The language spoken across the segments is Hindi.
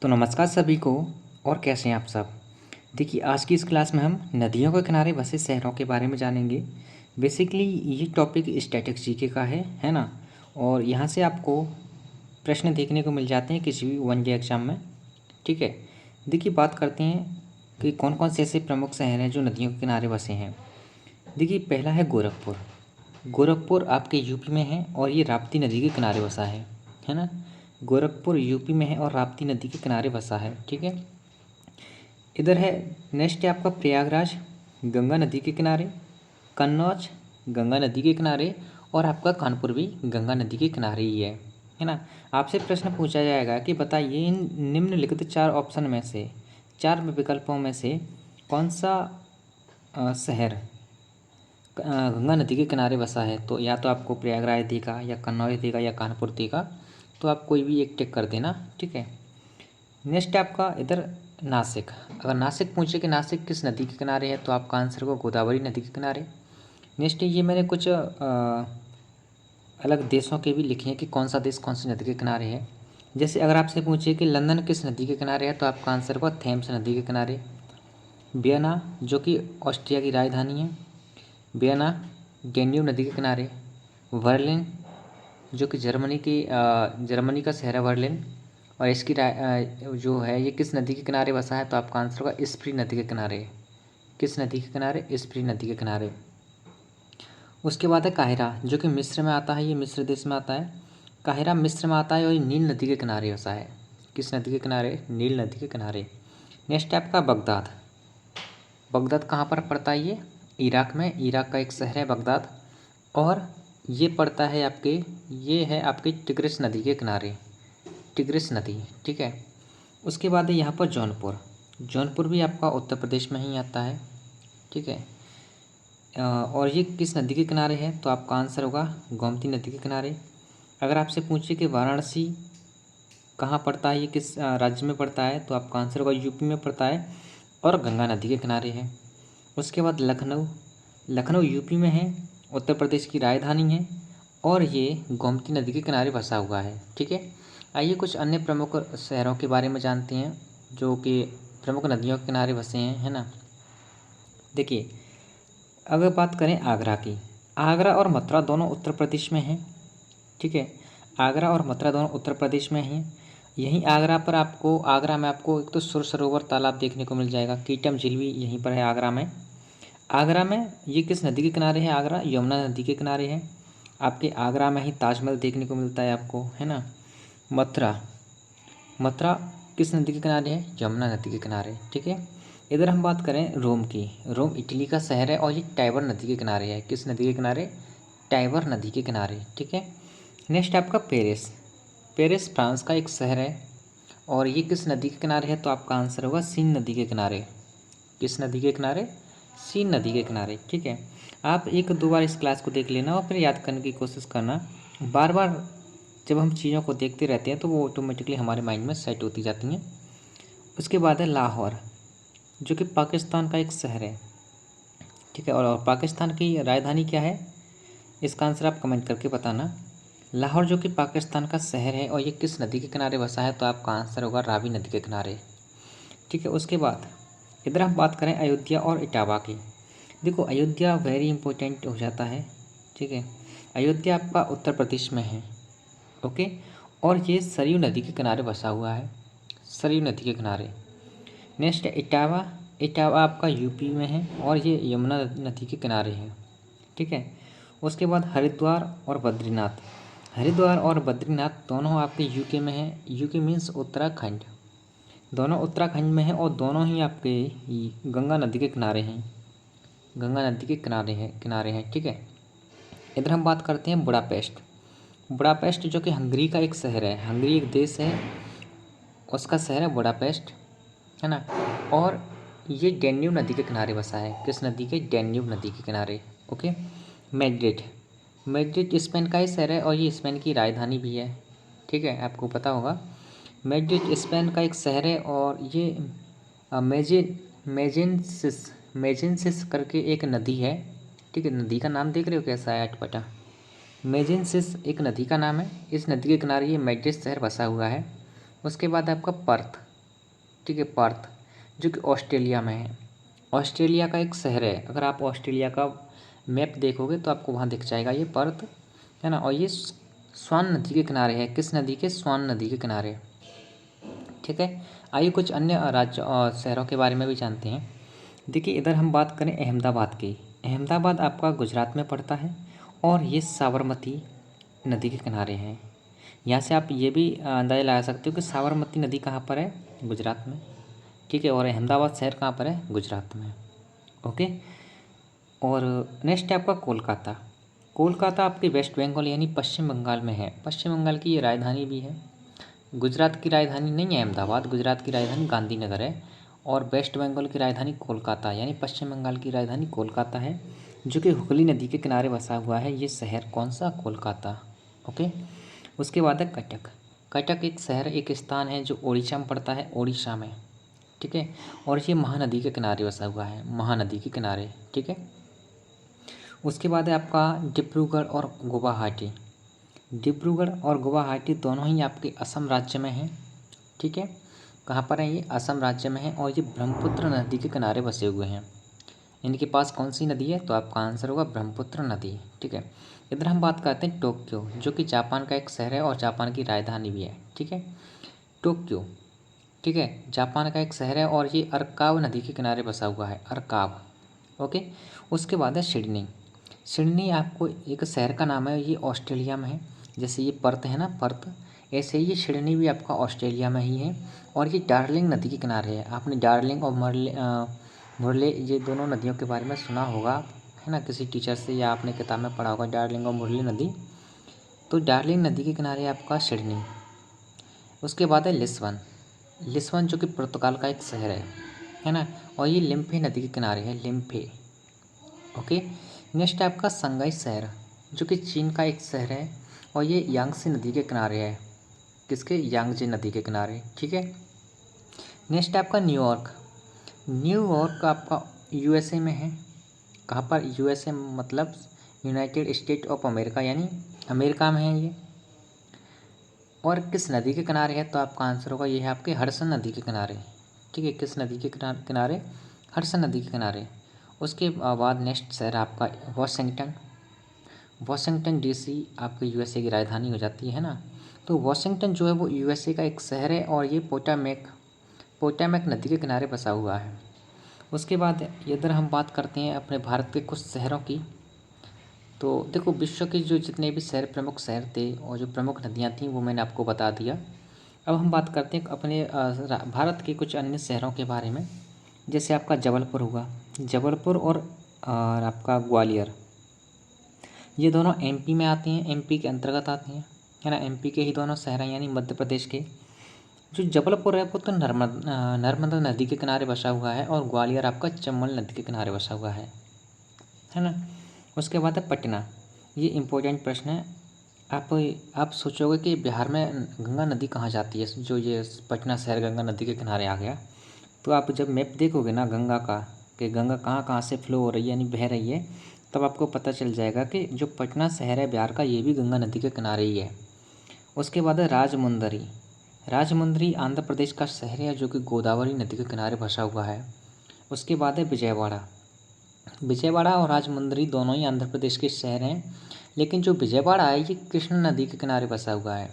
तो नमस्कार सभी को। और कैसे हैं आप सब। देखिए, आज की इस क्लास में हम नदियों के किनारे बसे शहरों के बारे में जानेंगे। बेसिकली ये टॉपिक स्टैटिक जीके का है ना। और यहाँ से आपको प्रश्न देखने को मिल जाते हैं किसी भी वन डे एग्जाम में। ठीक है। देखिए, बात करते हैं कि कौन कौन से ऐसे प्रमुख शहर हैं जो नदियों के किनारे बसे हैं। देखिए, पहला है गोरखपुर। गोरखपुर आपके यूपी में है और ये राप्ती नदी के किनारे बसा है ना। गोरखपुर यूपी में है और राप्ती नदी के किनारे बसा है। ठीक है। इधर है, नेक्स्ट है आपका प्रयागराज, गंगा नदी के किनारे। कन्नौज, गंगा नदी के किनारे। और आपका कानपुर भी गंगा नदी के किनारे ही है ना। आपसे प्रश्न पूछा जाएगा कि बताइए इन निम्नलिखित चार ऑप्शन में से, चार विकल्पों में से कौन सा शहर गंगा नदी के किनारे बसा है। तो या तो आपको प्रयागराज देगा, या कन्नौज देगा, या कानपुर देगा। तो आप कोई भी एक टिक कर देना। ठीक है। नेक्स्ट है आपका इधर नासिक। अगर नासिक पूछे कि नासिक किस नदी के किनारे है, तो आपका आंसर होगा गोदावरी नदी के किनारे। नेक्स्ट ये मैंने कुछ अलग देशों के भी लिखे हैं कि कौन सा देश कौन सी नदी के किनारे है। जैसे अगर आपसे पूछे कि लंदन किस नदी के किनारे है, तो आपका आंसर होगा थेम्स नदी के किनारे। वियना, जो कि ऑस्ट्रिया की राजधानी है, वियना डेन्यूब नदी के किनारे। बर्लिन, जो कि जर्मनी का शहर है बर्लिन, और इसकी जो है ये किस नदी के किनारे बसा है, तो आपका आंसर होगा स्प्री नदी के किनारे। किस नदी के किनारे? स्प्री नदी के किनारे। उसके बाद है काहिरा, जो कि मिस्र में आता है, ये मिस्र देश में आता है। काहिरा मिस्र में आता है और ये नील नदी के किनारे बसा है। किस नदी के किनारे? नील नदी के किनारे। नेक्स्ट है आपका बगदाद। बगदाद कहाँ पर पड़ता है? ये इराक में, इराक का एक शहर है बगदाद। और ये पड़ता है आपके, ये है आपकी टिग्रिस नदी के किनारे, टिग्रिस नदी। ठीक है। उसके बाद है यहाँ पर जौनपुर। जौनपुर भी आपका उत्तर प्रदेश में ही आता है। ठीक है। और ये किस नदी के किनारे है, तो आपका आंसर होगा गोमती नदी के किनारे। अगर आपसे पूछे कि वाराणसी कहाँ पड़ता है, ये किस राज्य में पड़ता है, तो आपका आंसर होगा यूपी में पड़ता है और गंगा नदी के किनारे है। उसके बाद लखनऊ, लखनऊ यूपी में है, उत्तर प्रदेश की राजधानी है, और ये गोमती नदी के किनारे बसा हुआ है। ठीक है। आइए कुछ अन्य प्रमुख शहरों के बारे में जानते हैं जो कि प्रमुख नदियों के किनारे बसे हैं, है ना। देखिए, अगर बात करें आगरा की, आगरा और मथुरा दोनों उत्तर प्रदेश में हैं। ठीक है। आगरा और मथुरा दोनों उत्तर प्रदेश में हैं। यहीं आगरा में आपको एक तो सुर सरोवर तालाब देखने को मिल जाएगा, कीटम झील भी यहीं पर है आगरा में। आगरा में ये किस नदी के किनारे है? आगरा यमुना नदी के किनारे है। आपके आगरा में ही ताजमहल देखने को मिलता है आपको, है ना। मथुरा, मथुरा किस नदी के किनारे है? यमुना नदी के किनारे। ठीक है। इधर हम बात करें रोम की, रोम इटली का शहर है और ये टाइबर नदी के किनारे है। किस नदी के किनारे? टाइबर नदी के किनारे। ठीक है। नेक्स्ट आपका पेरिस, पेरिस फ्रांस का एक शहर है और ये किस नदी के किनारे है, तो आपका आंसर होगा सीन नदी के किनारे। किस नदी के किनारे? सीन नदी के किनारे। ठीक है। आप एक दो बार इस क्लास को देख लेना और फिर याद करने की कोशिश करना। बार बार जब हम चीज़ों को देखते रहते हैं तो वो ऑटोमेटिकली हमारे माइंड में सेट होती जाती हैं। उसके बाद है लाहौर, जो कि पाकिस्तान का एक शहर है। ठीक है। और पाकिस्तान की राजधानी क्या है, इसका आंसर आप कमेंट करके बताना। लाहौर जो कि पाकिस्तान का शहर है और ये किस नदी के किनारे बसा है, तो आपका आंसर होगा रावी नदी के किनारे। ठीक है। उसके बाद इधर हम बात करें अयोध्या और इटावा की। देखो, अयोध्या वेरी इंपॉर्टेंट हो जाता है। ठीक है। अयोध्या आपका उत्तर प्रदेश में है। ओके। और ये सरयू नदी के किनारे बसा हुआ है, सरयू नदी के किनारे। नेक्स्ट है इटावा, इटावा आपका यूपी में है और ये यमुना नदी के किनारे है। ठीक है। उसके बाद हरिद्वार और बद्रीनाथ, हरिद्वार और बद्रीनाथ दोनों आपके यूके में है। यूके मीन्स उत्तराखंड, दोनों उत्तराखंड में है और दोनों ही आपके गंगा नदी के किनारे हैं, गंगा नदी के किनारे हैं। ठीक है। इधर हम बात करते हैं बुडापेस्ट। बुडापेस्ट जो कि हंगरी का एक शहर है, हंगरी एक देश है, उसका शहर है बुडापेस्ट, है ना। और ये डैन्यूब नदी के किनारे बसा है। किस नदी के? डैन्यूब नदी के किनारे। ओके। मैड्रिड, मैड्रिड स्पेन का ही शहर है और ये स्पेन की राजधानी भी है। ठीक है, आपको पता होगा। मैड्रिड स्पेन का एक शहर है और ये मेजेंसिस, मेजेंसिस करके एक नदी है। ठीक है। नदी का नाम देख रहे हो कैसा है, अटपटा। मेजेंसिस एक नदी का नाम है। इस नदी के किनारे ये मैड्रिड शहर बसा हुआ है। उसके बाद आपका पर्थ, ठीक है, पर्थ, जो कि ऑस्ट्रेलिया में है। ऑस्ट्रेलिया का एक शहर है, अगर आप ऑस्ट्रेलिया का मैप देखोगे तो आपको वहाँ दिख जाएगा ये पर्थ, है ना। और ये स्वान नदी के किनारे है। किस नदी के? स्वान नदी के किनारे, ठीक है। आइए कुछ अन्य राज्य और शहरों के बारे में भी जानते हैं। देखिए, इधर हम बात करें अहमदाबाद की। अहमदाबाद आपका गुजरात में पड़ता है और ये साबरमती नदी के किनारे है। यहाँ से आप ये भी अंदाज़ा लगा सकते हो कि साबरमती नदी कहाँ पर है? गुजरात में, ठीक है। और अहमदाबाद शहर कहाँ पर है? गुजरात में, ओके। और नेक्स्ट है आपका कोलकाता। कोलकाता आपके वेस्ट बंगाल यानी पश्चिम बंगाल में है। पश्चिम बंगाल की ये राजधानी भी है। गुजरात की राजधानी नहीं है अहमदाबाद, गुजरात की राजधानी गांधीनगर है। और वेस्ट बंगाल की राजधानी कोलकाता यानी पश्चिम बंगाल की राजधानी कोलकाता है, जो कि हुगली नदी के किनारे बसा हुआ है ये शहर। कौन सा? कोलकाता, ओके। उसके बाद है कटक। कटक एक शहर, एक स्थान है जो उड़ीसा में पड़ता है, उड़ीसा में, ठीक है। और ये महानदी के किनारे बसा हुआ है, महानदी के किनारे, ठीक है। उसके बाद है आपका डिब्रूगढ़ और गुवाहाटी। डिब्रूगढ़ और गुवाहाटी दोनों ही आपके असम राज्य में हैं, ठीक है। कहाँ पर है ये? असम राज्य में है। और ये ब्रह्मपुत्र नदी के किनारे बसे हुए हैं। इनके पास कौन सी नदी है? तो आपका आंसर होगा ब्रह्मपुत्र नदी, ठीक है। इधर हम बात करते हैं टोक्यो, जो कि जापान का एक शहर है और जापान की राजधानी भी है, ठीक है। टोक्यो, ठीक है, जापान का एक शहर है और ये अरकाव नदी के किनारे बसा हुआ है, अरकाव, ओके। उसके बाद है सिडनी। सिडनी आपको एक शहर का नाम है, ये ऑस्ट्रेलिया में है। जैसे ये पर्थ है ना, पर्थ, ऐसे ही ये सिडनी भी आपका ऑस्ट्रेलिया में ही है। और ये डार्लिंग नदी के किनारे है। आपने डार्लिंग और मुरले ये दोनों नदियों के बारे में सुना होगा, है ना, किसी टीचर से, या आपने किताब में पढ़ा होगा डार्लिंग और मुरली नदी। तो डार्लिंग नदी के किनारे आपका सिडनी। उसके बाद है लिस्बन। लिस्बन जो कि पुर्तगाल का एक शहर है ना। और ये लिम्फे नदी के किनारे है, लिम्फे, ओके। नेक्स्ट है आपका संघाई शहर, जो कि चीन का एक शहर है और ये यांगसे नदी के किनारे है। किसके? यांगजे नदी के किनारे, ठीक है। नेक्स्ट है आपका न्यूयॉर्क। न्यूयॉर्क आपका यूएसए में है। कहाँ पर? यूएसए मतलब यूनाइटेड स्टेट ऑफ अमेरिका, यानी अमेरिका में है ये। और किस नदी के किनारे है? तो आपका आंसर होगा ये है आपके हडसन नदी के किनारे, ठीक है। किस नदी के किनारे? हडसन नदी के किनारे। उसके बाद नेक्स्ट शहर आपका वॉशिंगटन। वॉशिंगटन डीसी आपके यूएसए की राजधानी हो जाती है ना। तो वॉशिंगटन जो है वो यूएसए का एक शहर है और ये पोटामेक नदी के किनारे बसा हुआ है। उसके बाद इधर हम बात करते हैं अपने भारत के कुछ शहरों की। तो देखो, विश्व के जो जितने भी प्रमुख शहर थे और जो प्रमुख नदियाँ थीं वो मैंने आपको बता दिया। अब हम बात करते हैं अपने भारत के कुछ अन्य शहरों के बारे में। जैसे आपका जबलपुर हुआ, जबलपुर और आपका ग्वालियर, ये दोनों एमपी में आते हैं, एमपी के अंतर्गत आते हैं, है ना। एमपी के ही दोनों शहर हैं, यानी मध्य प्रदेश के। जो जबलपुर है वो तो नर्मदा नदी के किनारे बसा हुआ है और ग्वालियर आपका चंबल नदी के किनारे बसा हुआ है ना। उसके बाद है पटना। ये इम्पोर्टेंट प्रश्न है। आप सोचोगे कि बिहार में गंगा नदी कहाँ जाती है, जो ये पटना शहर गंगा नदी के किनारे आ गया। तो आप जब मैप देखोगे ना गंगा का, कि गंगा कहाँ कहाँ से फ्लो हो रही है, यानी बह रही है, तब आपको पता चल जाएगा कि जो पटना शहर है बिहार का, ये भी गंगा नदी के किनारे ही है। उसके बाद है राजमुंदरी। राजमुंदरी आंध्र प्रदेश का शहर है जो कि गोदावरी नदी के किनारे बसा हुआ है। उसके बाद है विजयवाड़ा। विजयवाड़ा और राजमुंदरी दोनों ही आंध्र प्रदेश के शहर हैं, लेकिन जो विजयवाड़ा है ये कृष्ण नदी के किनारे बसा हुआ है,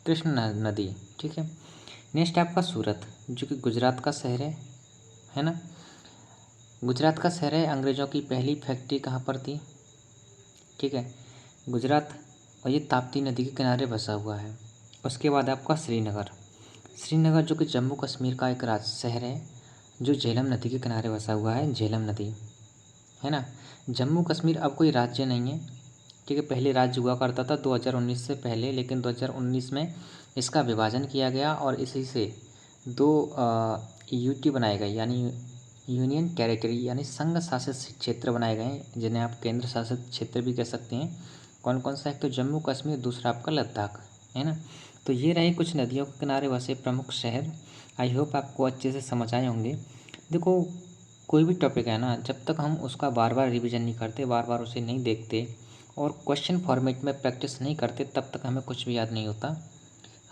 कृष्ण नदी, ठीक है। नेक्स्ट आपका सूरत, जो कि गुजरात का शहर है ना। गुजरात का शहर है। अंग्रेज़ों की पहली फैक्ट्री कहाँ पर थी? ठीक है, गुजरात। और ये ताप्ती नदी के किनारे बसा हुआ है। उसके बाद आपका श्रीनगर। श्रीनगर जो कि जम्मू कश्मीर का एक शहर है, जो झेलम नदी के किनारे बसा हुआ है, झेलम नदी, है ना। जम्मू कश्मीर अब कोई राज्य नहीं है, ठीक है। पहले राज्य हुआ करता था 2019 से पहले, लेकिन 2019 में इसका विभाजन किया गया और इसी से दो यूटी बनाए गए, यानी यूनियन टेरिटरी, यानी संघ शासित क्षेत्र बनाए गए, जिन्हें आप केंद्र शासित क्षेत्र भी कह सकते हैं। कौन कौन सा? एक तो जम्मू कश्मीर, दूसरा आपका लद्दाख, है ना। तो ये रहे कुछ नदियों के किनारे बसे प्रमुख शहर। आई होप आपको अच्छे से समझ आए होंगे। देखो, कोई भी टॉपिक है ना, जब तक हम उसका बार बार रिवीजन नहीं करते, बार बार उसे नहीं देखते और क्वेश्चन फॉर्मेट में प्रैक्टिस नहीं करते, तब तक हमें कुछ भी याद नहीं होता।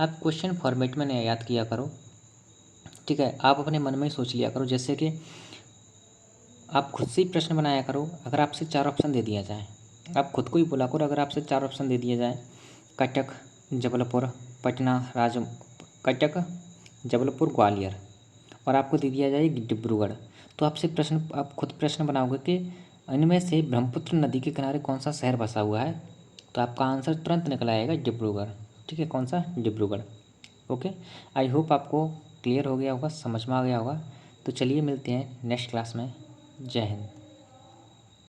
आप क्वेश्चन फॉर्मेट में नहीं याद किया करो, ठीक है, आप अपने मन में ही सोच लिया करो, जैसे कि आप खुद से ही प्रश्न बनाया करो। अगर आपसे 4 ऑप्शन दे दिया जाए, आप खुद को ही बोला करो, अगर आपसे 4 ऑप्शन दे दिए जाए, कटक, जबलपुर, पटना, कटक, जबलपुर, ग्वालियर, और आपको दे दिया जाए डिब्रूगढ़, तो आपसे प्रश्न, आप खुद प्रश्न बनाओगे कि इनमें से ब्रह्मपुत्र नदी के किनारे कौन सा शहर बसा हुआ है, तो आपका आंसर तुरंत निकल आएगा डिब्रूगढ़। ठीक है, कौन सा? डिब्रूगढ़। ओके, आई होप आपको क्लियर हो गया होगा, समझ में आ गया होगा। तो चलिए मिलते हैं नेक्स्ट क्लास में। जय हिंद।